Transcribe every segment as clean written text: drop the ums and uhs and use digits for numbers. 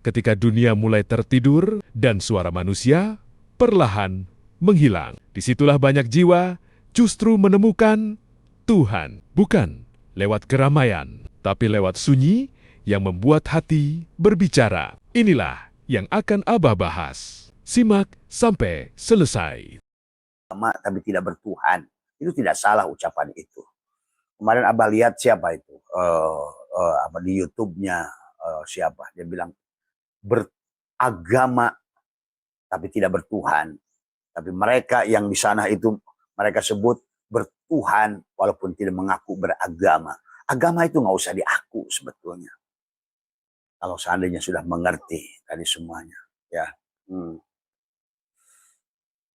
ketika dunia mulai tertidur dan suara manusia perlahan menghilang. Disitulah banyak jiwa justru menemukan Tuhan, bukan lewat keramaian, tapi lewat sunyi yang membuat hati berbicara. Inilah yang akan Abah bahas. Simak sampai selesai. Tapi tidak bertuhan. Itu tidak salah ucapan itu. Kemarin Abah lihat siapa itu? Di YouTube-nya siapa? Dia bilang beragama tapi tidak bertuhan. Tapi mereka yang di sana itu mereka sebut bertuhan walaupun tidak mengaku beragama. Agama itu nggak usah diaku sebetulnya. Kalau seandainya sudah mengerti tadi semuanya, ya.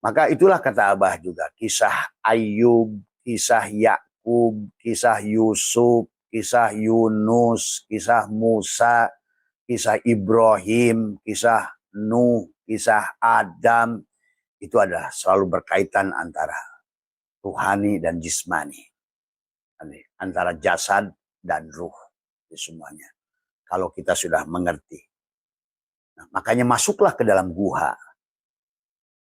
Maka itulah kata Abah juga, kisah Ayub, kisah Yakub, kisah Yusuf, kisah Yunus, kisah Musa, kisah Ibrahim, kisah Nuh, kisah Adam, itu adalah selalu berkaitan antara ruhani dan jismani, antara jasad dan ruh, semuanya. Kalau kita sudah mengerti, nah, makanya masuklah ke dalam guha.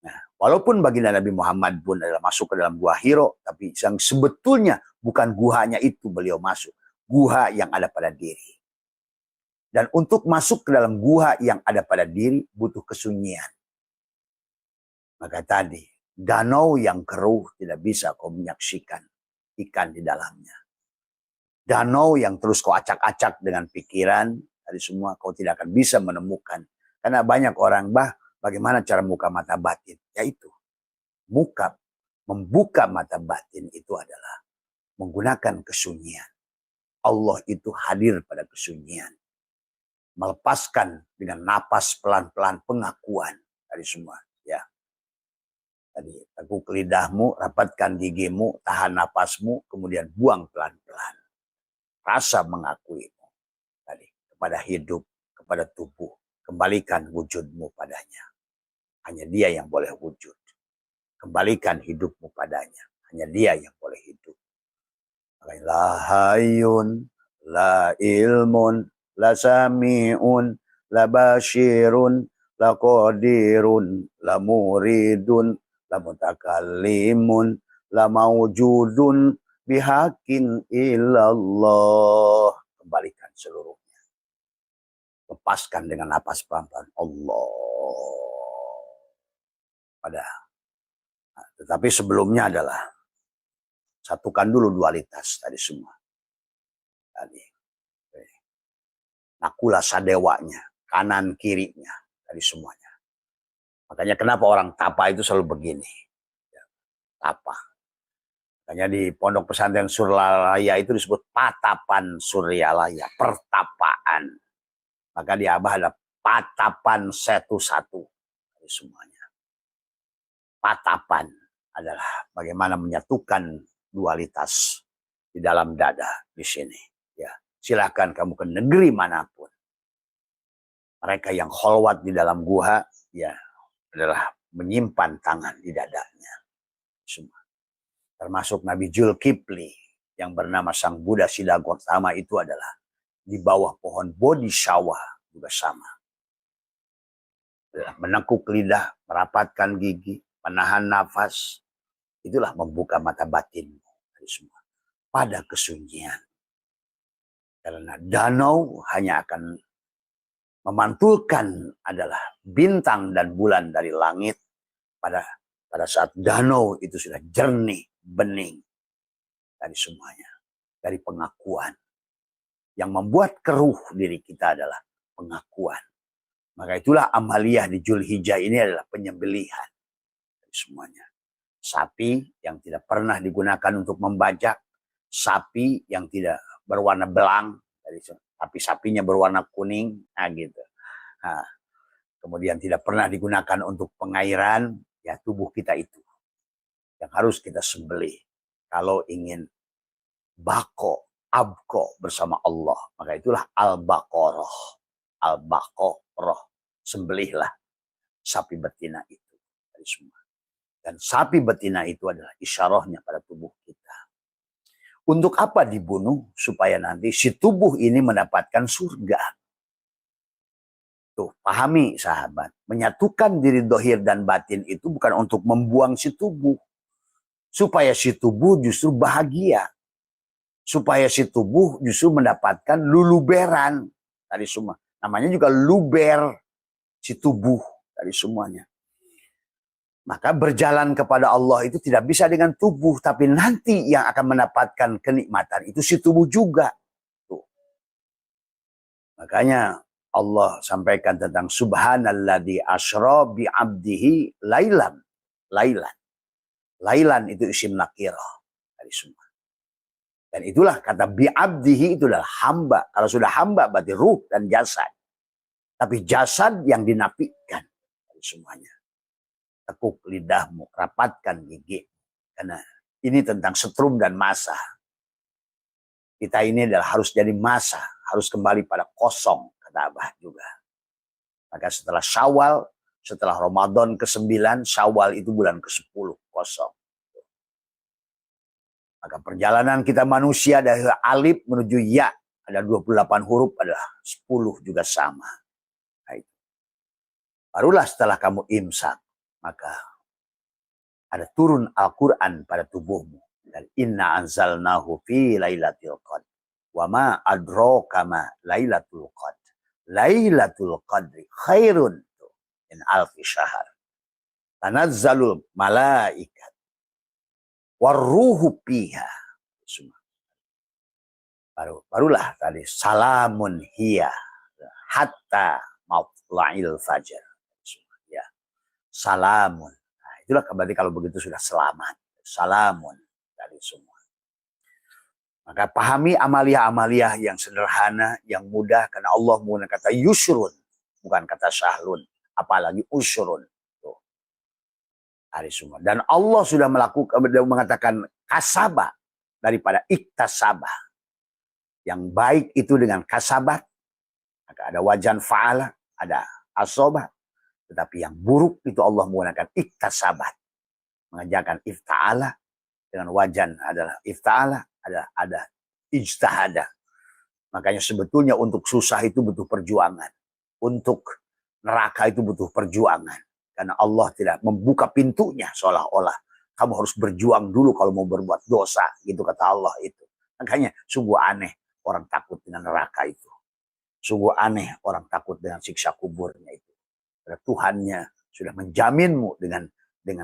Nah, walaupun baginda Nabi Muhammad pun adalah masuk ke dalam gua Hiro, tapi yang sebetulnya bukan guhanya itu beliau masuk, guha yang ada pada diri. Dan untuk masuk ke dalam guha yang ada pada diri butuh kesunyian. Maka tadi, danau yang keruh tidak bisa kau menyaksikan ikan di dalamnya. Danau yang terus kau acak-acak dengan pikiran, tadi semua kau tidak akan bisa menemukan. Karena banyak orang, bagaimana cara membuka mata batin? Yaitu, membuka mata batin itu adalah menggunakan kesunyian. Allah itu hadir pada kesunyian. Melepaskan dengan napas pelan-pelan pengakuan dari semua. Ya. Tadi, tekuk lidahmu, rapatkan gigimu, tahan napasmu, kemudian buang pelan-pelan. Rasa mengakuimu tadi kepada hidup, kepada tubuh, kembalikan wujudmu padanya. Hanya dia yang boleh wujud. Kembalikan hidupmu padanya. Hanya dia yang boleh hidup. La hayyun, la ilmun, la sami'un, la bashirun, la qadirun, la muridun, la mutakallimun, la mawjudun, bihakin illallah. Kembalikan seluruhnya. Lepaskan dengan napas pelan-pelan. Allah. Tetapi sebelumnya adalah satukan dulu dualitas tadi semua. Tadi. Nakula sadewanya. Kanan kirinya. Tadi semuanya. Makanya kenapa orang tapa itu selalu begini. Tapa. Makanya di Pondok Pesantren Suryalaya itu disebut patapan Suryalaya, pertapaan. Maka di Abah ada patapan satu-satu dari semuanya. Patapan adalah bagaimana menyatukan dualitas di dalam dada di sini. Ya, silakan kamu ke negeri manapun. Mereka yang kholwat di dalam guha, ya adalah menyimpan tangan di dadanya. Semua. Termasuk Nabi Zulkifli yang bernama Sang Buddha Siddha Gautama itu adalah di bawah pohon bodhisattva juga sama. Menekuk lidah, merapatkan gigi, menahan nafas, itulah membuka mata batinmu semua pada kesunyian. Karena danau hanya akan memantulkan adalah bintang dan bulan dari langit pada saat danau itu sudah jernih, bening dari semuanya, dari pengakuan. Yang membuat keruh diri kita adalah pengakuan. Maka itulah amaliyah di Zulhijjah ini adalah penyembelihan dari semuanya. Sapi yang tidak pernah digunakan untuk membajak, sapi yang tidak berwarna belang, tapi sapinya berwarna kuning, nah gitu. Nah, kemudian tidak pernah digunakan untuk pengairan, ya tubuh kita itu yang harus kita sembelih kalau ingin abko bersama Allah. Maka itulah al-baqarah, al-baqarah, sembelihlah sapi betina itu dari semua. Dan sapi betina itu adalah isyarahnya pada tubuh kita. Untuk apa dibunuh? Supaya nanti si tubuh ini mendapatkan surga. Tuh, pahami sahabat. Menyatukan diri dohir dan batin itu bukan untuk membuang si tubuh. Supaya si tubuh justru bahagia. Supaya si tubuh justru mendapatkan luluberan dari semua. Namanya juga luber si tubuh dari semuanya. Maka berjalan kepada Allah itu tidak bisa dengan tubuh. Tapi nanti yang akan mendapatkan kenikmatan itu si tubuh juga. Tuh. Makanya Allah sampaikan tentang subhanalladzi asra bi abdihi lailan. Lailan. Lailan itu isim nakirah dari semua. Dan itulah kata bi abdihi itu adalah hamba. Kalau sudah hamba berarti ruh dan jasad. Tapi jasad yang dinafikan dari semuanya. Tekuk lidahmu, rapatkan gigi. Karena ini tentang setrum dan masa. Kita ini adalah harus jadi masa, harus kembali pada kosong, kata Abah juga. Maka setelah Syawal, setelah Ramadan ke-9, Syawal itu bulan ke-10, kosong. Maka perjalanan kita manusia dari alif menuju ya, ada 28 huruf, adalah 10 juga sama. Nah, itu. Barulah setelah kamu imsak, maka ada turun Al-Quran pada tubuhmu. Dan inna anzalnahu fi lailatul qadr. Wa ma adraka ma lailatul qadr. Lailatul qadri khairun min alfi syahr. Tanazzalul malaikat. Warruhu piha. Barulah tadi salamun hiya hatta matla'il fajar. Ya. Salamun. Nah, itulah berarti kalau begitu sudah selamat. Salamun dari semua. Maka pahami amalia-amalia yang sederhana, yang mudah, karena Allah menggunakan kata yusrun, bukan kata sahlun, apalagi usrun. Tuh. Dari semua. Dan Allah sudah mengatakan kasabah daripada iktasabah. Yang baik itu dengan kasabat, maka ada wajan fa'ala, ada asobah. Tetapi yang buruk itu Allah menggunakan iktasabat. Mengajarkan ifta'ala dengan wajan adalah ifta'ala, ada ijtihada. Makanya sebetulnya untuk susah itu butuh perjuangan. Untuk neraka itu butuh perjuangan. Karena Allah tidak membuka pintunya seolah-olah kamu harus berjuang dulu kalau mau berbuat dosa. Gitu kata Allah itu. Makanya sungguh aneh orang takut dengan neraka itu. Sungguh aneh orang takut dengan siksa kuburnya itu. Karena Tuhannya sudah menjaminmu dengan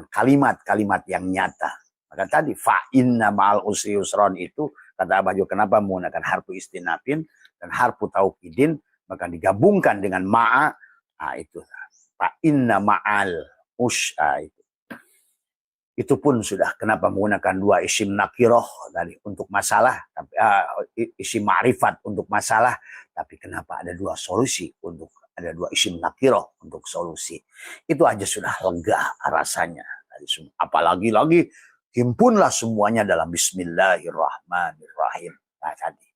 kalimat-kalimat yang nyata. Maka tadi fa'inna ma'al usri yusron itu kata Abah juga kenapa menggunakan harfu istinafin dan harfu taukidin, maka digabungkan dengan ma'a. Nah, itu fa'inna ma'al us'a itu. Itu pun sudah kenapa menggunakan dua isim nakiroh tadi untuk masalah, tapi isim ma'rifat untuk masalah, tapi kenapa ada dua solusi untuk ada dua isim nakiroh untuk solusi. Itu aja sudah lega rasanya. Apalagi lagi himpunlah semuanya dalam Bismillahirrahmanirrahim. Nah, tadi.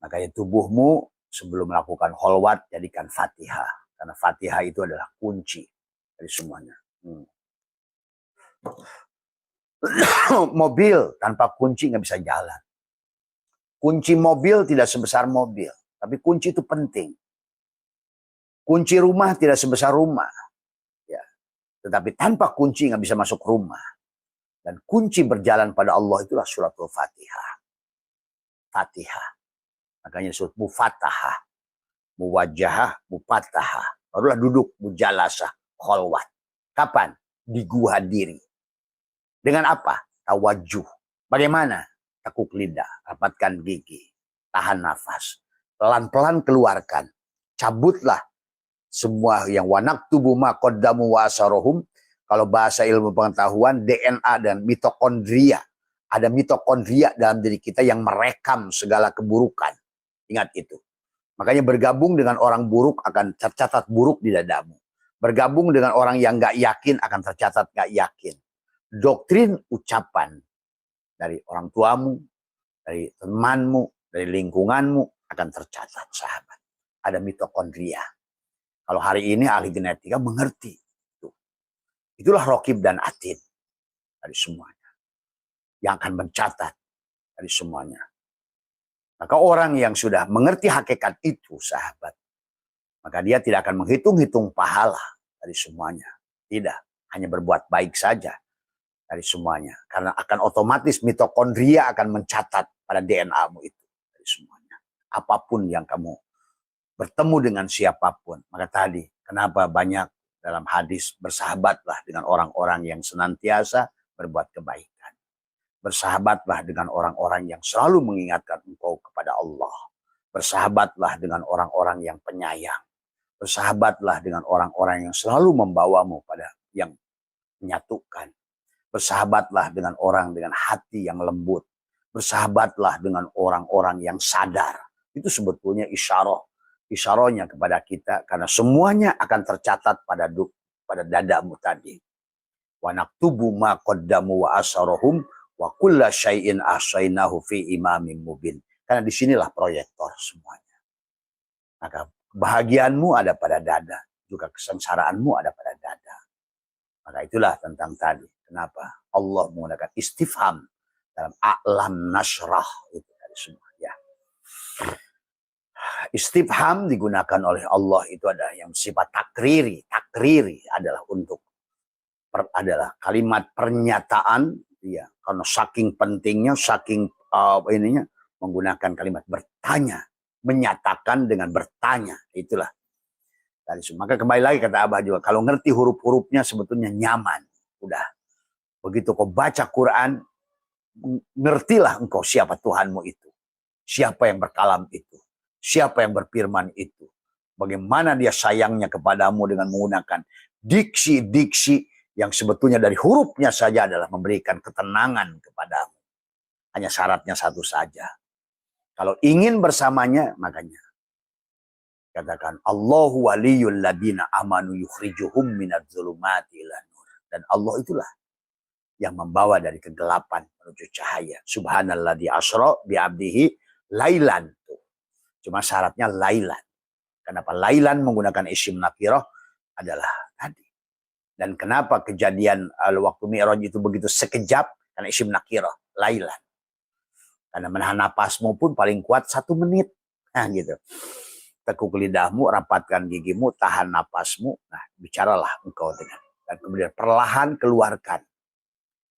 Makanya tubuhmu sebelum melakukan holwat jadikan Fatihah. Karena Fatihah itu adalah kunci dari semuanya. Mobil tanpa kunci nggak bisa jalan. Kunci mobil tidak sebesar mobil. Tapi kunci itu penting. Kunci rumah tidak sebesar rumah. Ya. Tetapi tanpa kunci nggak bisa masuk rumah. Dan kunci berjalan pada Allah itulah suratul Fatihah. Fatihah. Makanya surat mufatahah. Muwajahah, mufatahah. Barulah duduk, mujalasah, kholwat. Kapan? Di gua diri. Dengan apa? Tawajuh. Bagaimana? Tekuk lidah, rapatkan gigi, tahan nafas. Pelan-pelan keluarkan. Cabutlah semua yang wanak tubuh maqaddamu wa asarohum. Kalau bahasa ilmu pengetahuan, DNA dan mitokondria. Ada mitokondria dalam diri kita yang merekam segala keburukan. Ingat itu. Makanya bergabung dengan orang buruk akan tercatat buruk di dadamu. Bergabung dengan orang yang gak yakin akan tercatat gak yakin. Doktrin ucapan dari orang tuamu, dari temanmu, dari lingkunganmu akan tercatat, sahabat. Ada mitokondria. Kalau hari ini ahli genetika mengerti. Itulah Rokib dan Atid dari semuanya. Yang akan mencatat dari semuanya. Maka orang yang sudah mengerti hakikat itu, sahabat, Maka dia tidak akan menghitung-hitung pahala dari semuanya. Tidak, hanya berbuat baik saja dari semuanya. Karena akan otomatis mitokondria akan mencatat pada DNA-mu itu dari semuanya. Apapun yang kamu bertemu dengan siapapun. Maka tadi, kenapa banyak dalam hadis, bersahabatlah dengan orang-orang yang senantiasa berbuat kebaikan. Bersahabatlah dengan orang-orang yang selalu mengingatkan engkau kepada Allah. Bersahabatlah dengan orang-orang yang penyayang. Bersahabatlah dengan orang-orang yang selalu membawamu pada yang menyatukan. Bersahabatlah dengan orang dengan hati yang lembut. Bersahabatlah dengan orang-orang yang sadar. Itu sebetulnya isyarahnya kepada kita, karena semuanya akan tercatat pada dadamu tadi. Wa naktubu ma qaddamu wa asarahum wa kulla syai'in ahsainahu fi imamin mubin. Karena disinilah proyektor semuanya. Maka kebahagiaanmu ada pada dada, juga kesengsaraanmu ada pada dada. Maka itulah tentang tadi. Kenapa Allah menggunakan istifham dalam a'lam nasrah itu tadi semua. Ya. Istifham digunakan oleh Allah itu adalah yang sifat takriri. Takriri adalah untuk adalah kalimat pernyataan, ya, karena saking pentingnya, saking ininya menggunakan kalimat bertanya, menyatakan dengan bertanya. Itulah tadi. Maka kembali lagi kata Abah juga, kalau ngerti huruf-hurufnya sebetulnya nyaman. Udah. Begitu kau baca Quran, ngertilah engkau siapa Tuhanmu itu. Siapa yang berkalam itu. Siapa yang berfirman itu. Bagaimana dia sayangnya kepadamu dengan menggunakan diksi-diksi yang sebetulnya dari hurufnya saja adalah memberikan ketenangan kepadamu. Hanya syaratnya satu saja. Kalau ingin bersamanya, makanya katakan Allahu waliyul ladina amanu yukhrijuhum minadz zulumati ilan nur. Dan Allah itulah yang membawa dari kegelapan menuju cahaya. Subhanalladzi asra bi 'abdihi lailan. Cuma syaratnya lailan. Kenapa lailan menggunakan isim nakirah adalah tadi. Dan kenapa kejadian waktu Mi'raj itu begitu sekejap? Karena isim nakirah, lailan. Karena menahan napasmu pun paling kuat 1 menit. Nah gitu. Tekuk lidahmu, rapatkan gigimu, tahan napasmu. Nah bicaralah engkau dengan. Dan kemudian perlahan keluarkan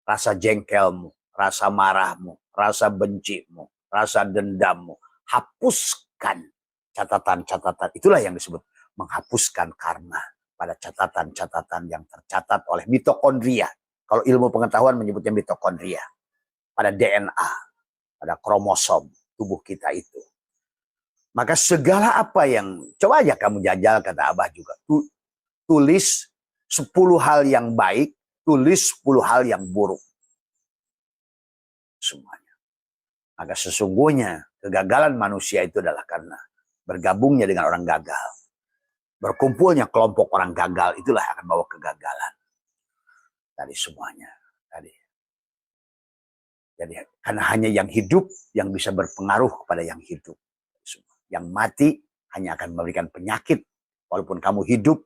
rasa jengkelmu, rasa marahmu, rasa bencimu, rasa dendammu. Hapuskan catatan-catatan. Itulah yang disebut menghapuskan karma pada catatan-catatan yang tercatat oleh mitokondria. Kalau ilmu pengetahuan menyebutnya mitokondria. Pada DNA, pada kromosom tubuh kita itu. Maka segala apa yang, coba aja kamu jajal kata Abah juga. Tulis 10 hal yang baik, tulis 10 hal yang buruk. Semuanya. Maka sesungguhnya kegagalan manusia itu adalah karena bergabungnya dengan orang gagal. Berkumpulnya kelompok orang gagal, itulah yang akan bawa kegagalan. Tadi semuanya. Tadi. Jadi karena hanya yang hidup yang bisa berpengaruh kepada yang hidup. Yang mati hanya akan memberikan penyakit. Walaupun kamu hidup.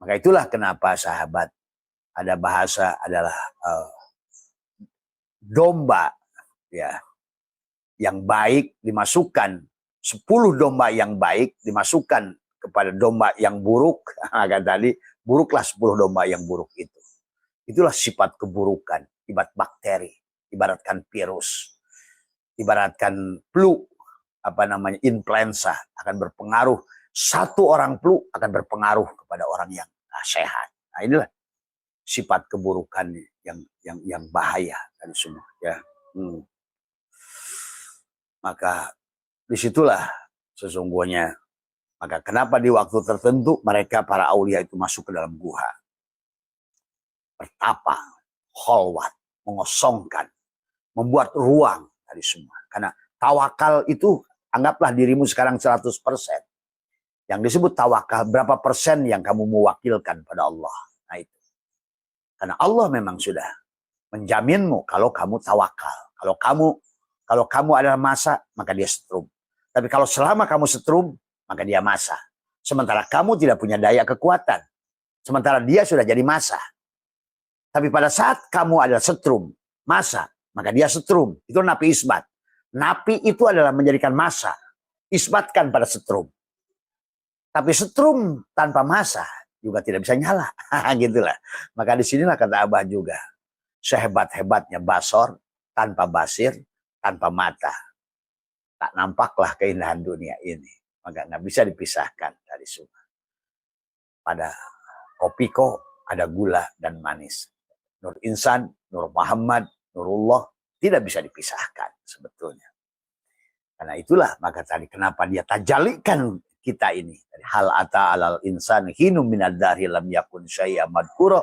Maka itulah kenapa sahabat ada bahasa adalah domba. Ya. Yang baik dimasukkan 10 domba yang baik dimasukkan kepada domba yang buruk. Kan tadi buruklah 10 domba yang buruk itu. Itulah sifat keburukan, ibarat bakteri, ibaratkan virus, ibaratkan flu, influenza akan berpengaruh. 1 orang flu akan berpengaruh kepada orang yang sehat. Nah inilah sifat keburukan yang bahaya dan semua. Ya. Maka disitulah sesungguhnya. Maka kenapa di waktu tertentu mereka para aulia itu masuk ke dalam guha. Bertapa, kholwat, mengosongkan, membuat ruang dari semua. Karena tawakal itu anggaplah dirimu sekarang 100%. Yang disebut tawakal, berapa persen yang kamu mewakilkan pada Allah. Nah itu. Karena Allah memang sudah menjaminmu kalau kamu tawakal. Kalau kamu adalah masa, maka dia setrum. Tapi kalau selama kamu setrum, maka dia masa. Sementara kamu tidak punya daya kekuatan. Sementara dia sudah jadi masa. Tapi pada saat kamu adalah setrum, masa, maka dia setrum. Itu napi isbat. Napi itu adalah menjadikan masa. Isbatkan pada setrum. Tapi setrum tanpa masa juga tidak bisa nyala. Gitulah. Maka disinilah kata Abah juga. Sehebat-hebatnya basor, tanpa basir, tanpa mata. Tak nampaklah keindahan dunia ini. Maka nggak bisa dipisahkan dari semua. Pada kopiko ada gula dan manis. Nur Insan, Nur Muhammad, Nurullah tidak bisa dipisahkan sebetulnya. Karena itulah maka tadi kenapa dia tajalikan kita ini. Hal ata alal insan hinum minad dari lam yakun syai'a madhkura.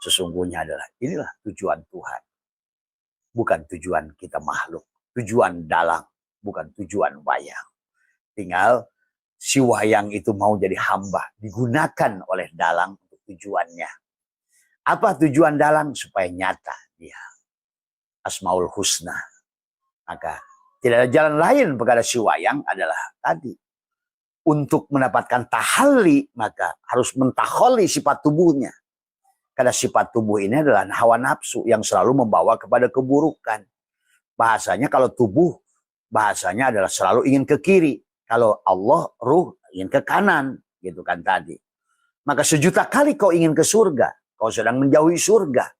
Sesungguhnya adalah inilah tujuan Tuhan. Bukan tujuan kita makhluk. Tujuan dalang, bukan tujuan wayang. Tinggal si wayang itu mau jadi hamba, digunakan oleh dalang untuk tujuannya. Apa tujuan dalang? Supaya nyata dia. Asmaul Husna. Maka tidak ada jalan lain kepada si wayang adalah tadi. Untuk mendapatkan tahalli, maka harus mentaholi sifat tubuhnya. Karena sifat tubuh ini adalah hawa nafsu yang selalu membawa kepada keburukan. Bahasanya kalau tubuh, bahasanya adalah selalu ingin ke kiri. Kalau Allah, ruh, ingin ke kanan. Gitu kan tadi. Maka sejuta kali kau ingin ke surga, kau sedang menjauhi surga.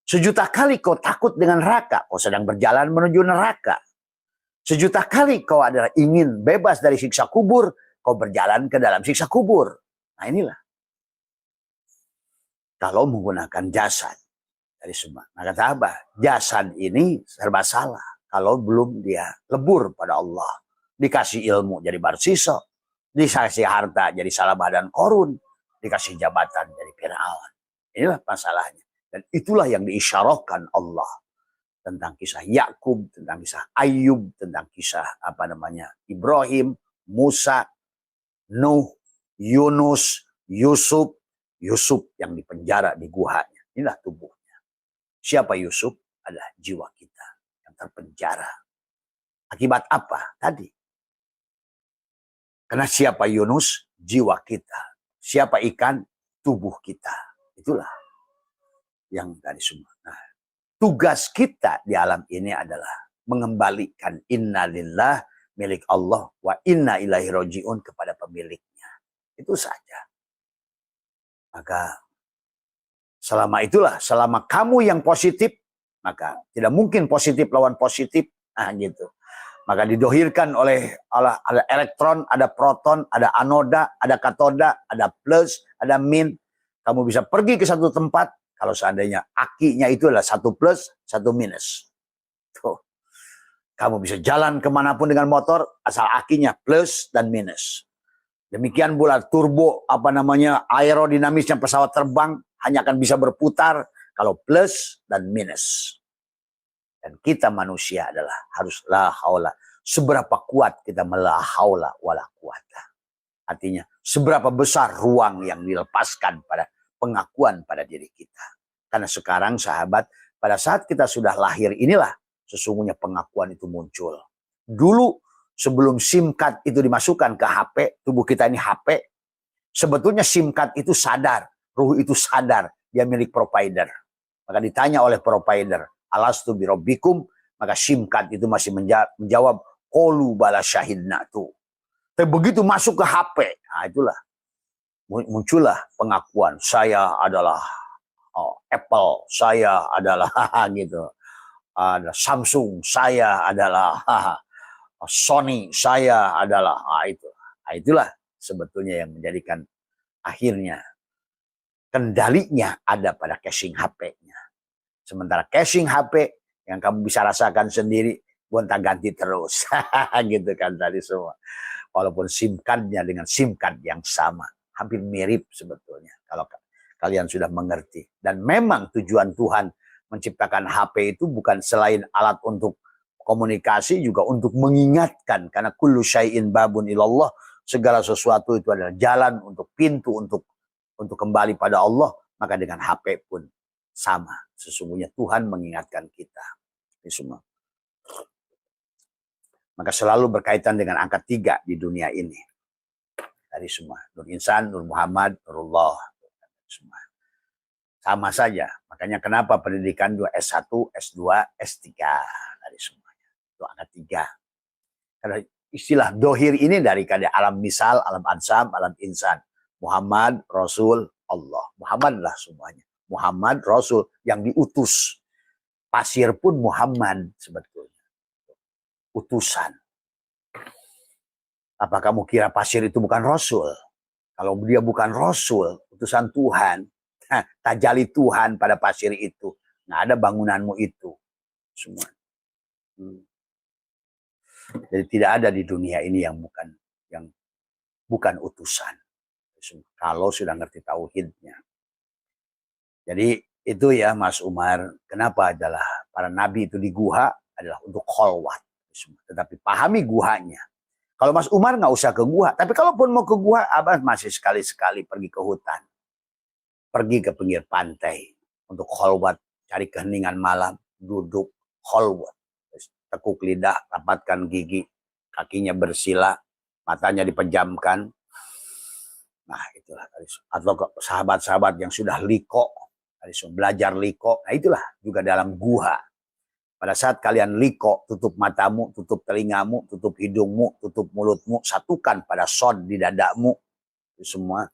Sejuta kali kau takut dengan neraka, kau sedang berjalan menuju neraka. Sejuta kali kau adalah ingin bebas dari siksa kubur, kau berjalan ke dalam siksa kubur. Nah inilah. Kalau menggunakan jasad dari semua. Nah kata Abah, jasad ini serba salah. Kalau belum dia lebur pada Allah. Dikasih ilmu jadi barsiso. Dikasih harta jadi Salabah dan Korun. Dikasih jabatan jadi Fir'aun. Inilah masalahnya. Dan itulah yang diisyarahkan Allah. Tentang kisah Yakub, tentang kisah Ayub, tentang kisah Ibrahim, Musa, Nuh, Yunus, Yusuf yang dipenjara di guhanya. Inilah tubuhnya. Siapa Yusuf? Adalah jiwa kita yang terpenjara. Akibat apa? Tadi. Karena siapa Yunus? Jiwa kita. Siapa ikan? Tubuh kita. Itulah yang tadi semua. Nah, tugas kita di alam ini adalah mengembalikan inna lillah milik Allah wa inna ilaihi roji'un kepada pemiliknya. Itu saja. Maka selama kamu yang positif, maka tidak mungkin positif lawan positif. Nah gitu. Maka didohirkan oleh ada elektron, ada proton, ada anoda, ada katoda, ada plus, ada min. Kamu bisa pergi ke satu tempat, kalau seandainya akinya itu adalah 1 plus, 1 minus. Tuh. Kamu bisa jalan kemanapun dengan motor, asal akinya plus dan minus. Demikian pula turbo, aerodinamisnya pesawat terbang, hanya akan bisa berputar kalau plus dan minus. Dan kita manusia adalah harus la haula. Seberapa kuat kita la haula wala quwata. Artinya, seberapa besar ruang yang dilepaskan pada pengakuan pada diri kita. Karena sekarang sahabat, pada saat kita sudah lahir inilah sesungguhnya pengakuan itu muncul. Dulu sebelum SIM card itu dimasukkan ke HP, tubuh kita ini HP, sebetulnya SIM card itu sadar, ruh itu sadar, dia milik provider. Maka ditanya oleh provider, alastu birabbikum, maka SIM card itu masih menjawab, qalu bala syahidna tuh. Tapi begitu masuk ke HP, nah itulah muncullah pengakuan, saya adalah Apple, saya adalah gitu, ada Samsung, saya adalah Sony, saya adalah itu. Nah, itulah sebetulnya yang menjadikan akhirnya kendalinya ada pada casing HP-nya. Sementara casing HP yang kamu bisa rasakan sendiri, gonta-ganti terus. Gitu kan tadi semua. Walaupun SIM card-nya dengan SIM card yang sama. Hampir mirip sebetulnya. Kalau kalian sudah mengerti. Dan memang tujuan Tuhan menciptakan HP itu bukan selain alat untuk komunikasi, juga untuk mengingatkan. Karena kullu syai'in babun ilallah. Segala sesuatu itu adalah jalan untuk pintu untuk kembali pada Allah. Maka dengan HP pun sama. Sesungguhnya Tuhan mengingatkan kita. Ini semua. Maka selalu berkaitan dengan angka 3 di dunia ini. Dari semua. Nur Insan, Nur Muhammad, Nurullah. Semua. Sama saja. Makanya kenapa pendidikan 2 S1, S2, S3. Dari semuanya. Itu angka 3. Karena istilah dohir ini dari alam misal, alam ansam, alam insan. Muhammad, Rasul, Allah. Muhammad lah semuanya. Muhammad, Rasul yang diutus. Pasir pun Muhammad sebetulnya. Utusan. Apa kamu kira pasir itu bukan Rasul? Kalau dia bukan Rasul, utusan Tuhan, tajali Tuhan pada pasir itu. Nggak ada bangunanmu itu. Semua. Jadi tidak ada di dunia ini yang bukan utusan. Kalau sudah ngerti tauhidnya. Jadi itu ya Mas Umar, kenapa adalah para nabi itu di guha adalah untuk kholwat. Tetapi pahami guhanya. Kalau Mas Umar nggak usah ke guha. Tapi kalaupun mau ke guha, Abah masih sekali-sekali pergi ke hutan. Pergi ke pinggir pantai. Untuk kholwat, cari keheningan malam. Duduk, kholwat. Tekuk lidah, rapatkan gigi. Kakinya bersila, matanya dipejamkan. Nah itulah. Atau sahabat-sahabat yang sudah liko. Belajar liko. Nah itulah juga dalam guha. Pada saat kalian liko, tutup matamu, tutup telingamu, tutup hidungmu, tutup mulutmu, satukan pada sod di dadamu. Itu semua.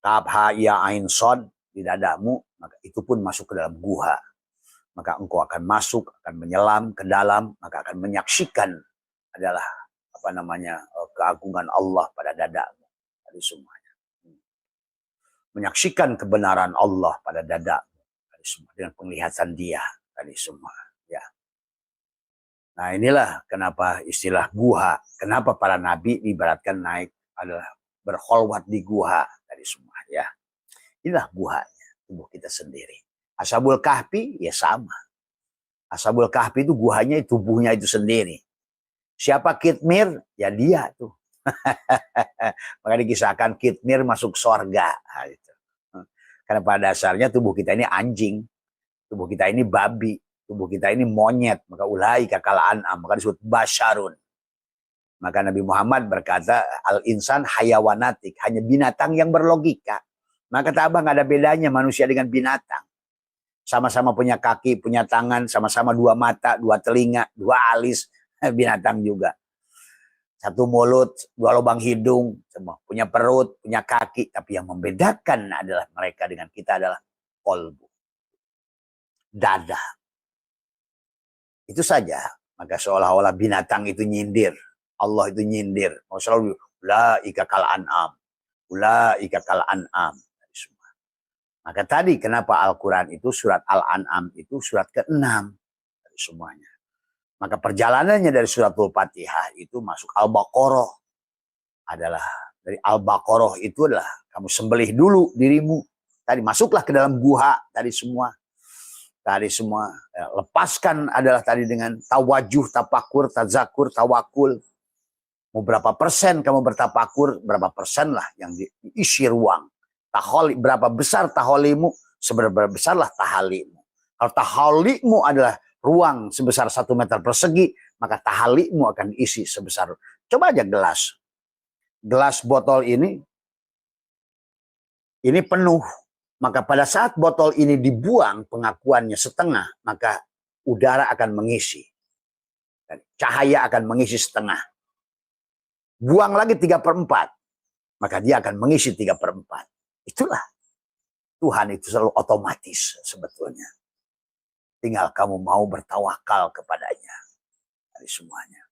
Kaf, ha, ya, ain, sod di dadamu, maka itu pun masuk ke dalam guha. Maka engkau akan masuk, akan menyelam ke dalam, maka akan menyaksikan adalah keagungan Allah pada dadamu. Tadi semuanya. Menyaksikan kebenaran Allah pada dadamu. Tadi semua. Dengan penglihatan dia. Tadi semua. Ya. Nah inilah kenapa istilah guha. Kenapa para nabi ibaratkan naik adalah berkholwat di guha. Tadi semua ya. Inilah guhanya. Tubuh kita sendiri. Ashabul Kahfi ya sama. Ashabul Kahfi itu guhanya tubuhnya itu sendiri. Siapa Kitmir? Ya dia tuh. Maka dikisahkan Kitmir masuk surga. Nah, itu. Karena pada dasarnya tubuh kita ini anjing. Tubuh kita ini babi. Tubuh kita ini monyet. Maka ulaika kal an'am. Maka disebut basyarun. Maka Nabi Muhammad berkata, al-insan hayawanatik. Hanya binatang yang berlogika. Maka kata Abah nggak ada bedanya manusia dengan binatang. Sama-sama punya kaki, punya tangan. Sama-sama dua mata, dua telinga, dua alis. Binatang juga. Satu mulut, dua lubang hidung. Semua. Punya perut, punya kaki. Tapi yang membedakan adalah mereka dengan kita adalah kolbu. Dada. Itu saja. Maka seolah-olah binatang itu nyindir. Allah itu nyindir. Mau selalu ulaika kal an'am. Ulaika kal an'am. Maka tadi kenapa Al-Quran itu surat Al-An'am itu surat ke-6. Semuanya. Maka perjalanannya dari suratul Fatihah itu masuk Al-Baqarah. Adalah dari Al-Baqarah itu adalah kamu sembelih dulu dirimu. Tadi masuklah ke dalam guha. Tadi semua. Ya, lepaskan adalah tadi dengan tawajuh, tapakur, tazakur, tawakul. Mau berapa persen kamu bertapakur, berapa persen lah yang diisi ruang. Taholi, berapa besar taholimu, seberapa besarlah tahalimu. Kalau taholimu adalah ruang sebesar 1 meter persegi, maka tahalimu akan diisi sebesar. Coba aja gelas. Gelas botol ini penuh. Maka pada saat botol ini dibuang pengakuannya setengah, maka udara akan mengisi. Dan cahaya akan mengisi setengah. Buang lagi 3/4, maka dia akan mengisi 3/4. Itulah. Tuhan itu selalu otomatis sebetulnya. Tinggal kamu mau bertawakal kepadanya. Dari semuanya.